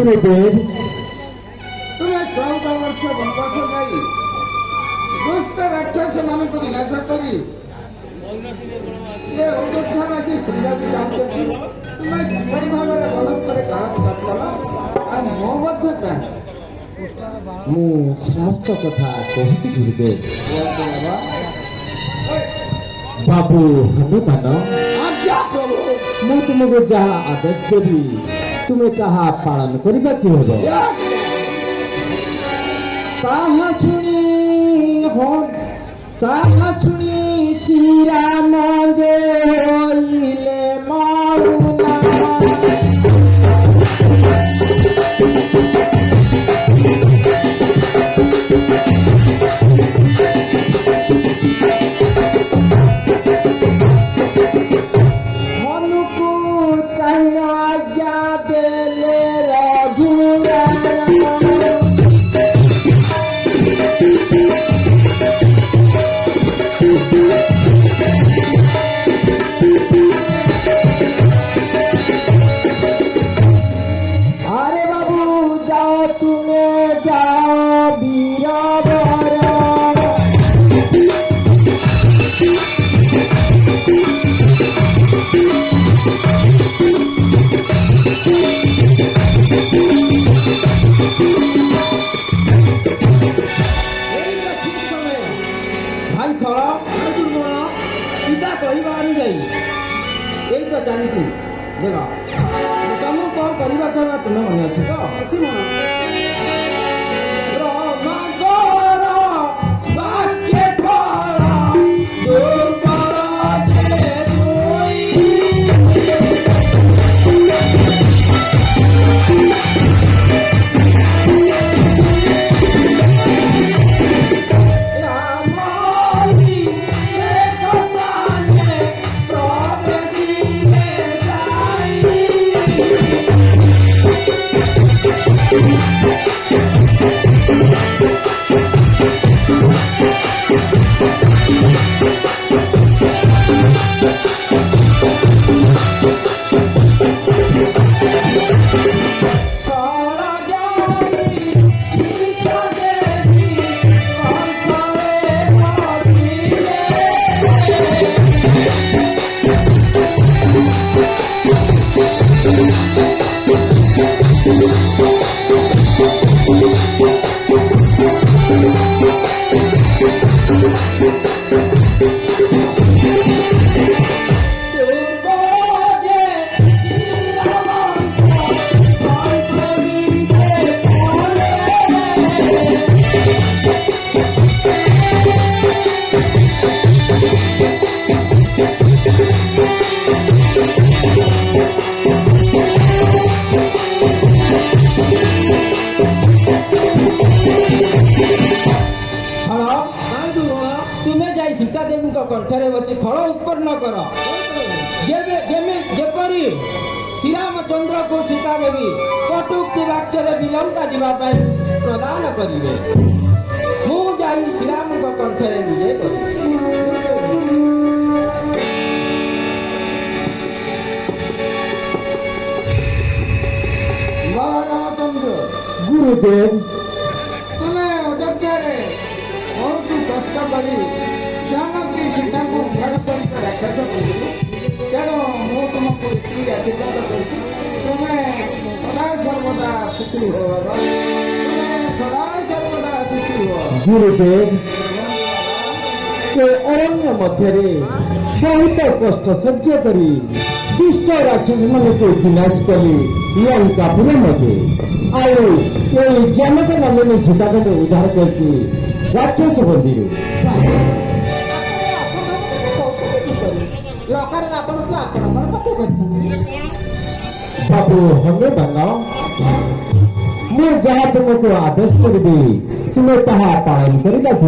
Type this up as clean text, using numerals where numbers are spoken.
गुरुदेव तुम्हें 14 वर्ष वनवास जाई दुष्ट राक्षस मानक विनाश करी ये अयोध्यावासी सुनिବାକୁ ଚାହୁଁଛନ୍ତି ତୁମେ କିପରି ଭାବରେ ବଳତ୍କାରେ କାହାକୁ ବାତିଲ ଆଉ ମୋ ମଧ୍ୟ ଚାହେଁ ମୁଁ ସମସ୍ତ କଥା କହୁଛି ଗୁରୁଦେବ। ବାବୁ ହନୁମାନ, ଆଜ୍ଞା ପ୍ରଭୁ। ମୁଁ ତୁମକୁ ଯାହା ଆଦେଶ ଦେବି ତୁମେ ତାହା ପାଳନ କରିବାକୁ ହେବ। ତାହା ଶୁଣି ଶ୍ରୀରାମ ଯେ ହୋଇଲେ ମରୁନା ମନୁକୁ ଚାହିଁନ ଆଜ୍ଞା ଦେଲେ ରଘୁରାମ। আরে বাবু যাও তুমি যাও বীরবর। ভাই খড় দুর্বল পিতা କହିବା ଅନୁଯାୟୀ ଏଇ ତ ଜାଣିଛି ଦେଖ ତମକୁ କଣ କରିବାକୁ ହେବ ତୁମେ ମନେ ଅଛି ତ? ଅଛି ମନ कंठरे बसी खड़ उत्पन्न कर जेपरी श्रीरामचंद्र को सीता देवी कटुक्ति वाक्य विलंका जावाई प्रदान करेंगे मु जाई श्रीराम कंठरे विजय करी। गुरुदेव तुम्हें अयोध्या बहुत कष्ट करी जानकी सीता को भगवंत राक्षस तेणु मु तुमको इतनी आशीर्वाद करती तुम्हें सदा सर्वदा सुखी हो बाबा तुम्हें सदा सर्वदा सुखी हो। गुरुदेव अरण्य मध्य बहुत कष्ट सह्य करी दुष्ट राक्षस मान को विनाश करी लंकापुर मध्य आउ जनक नंदनी सीता को उद्धार कर राक्षस बंदी बाबू हमें बनाओ मैं जहाँ तुमको आदेश करी तुम्हें ताहा पालन करने को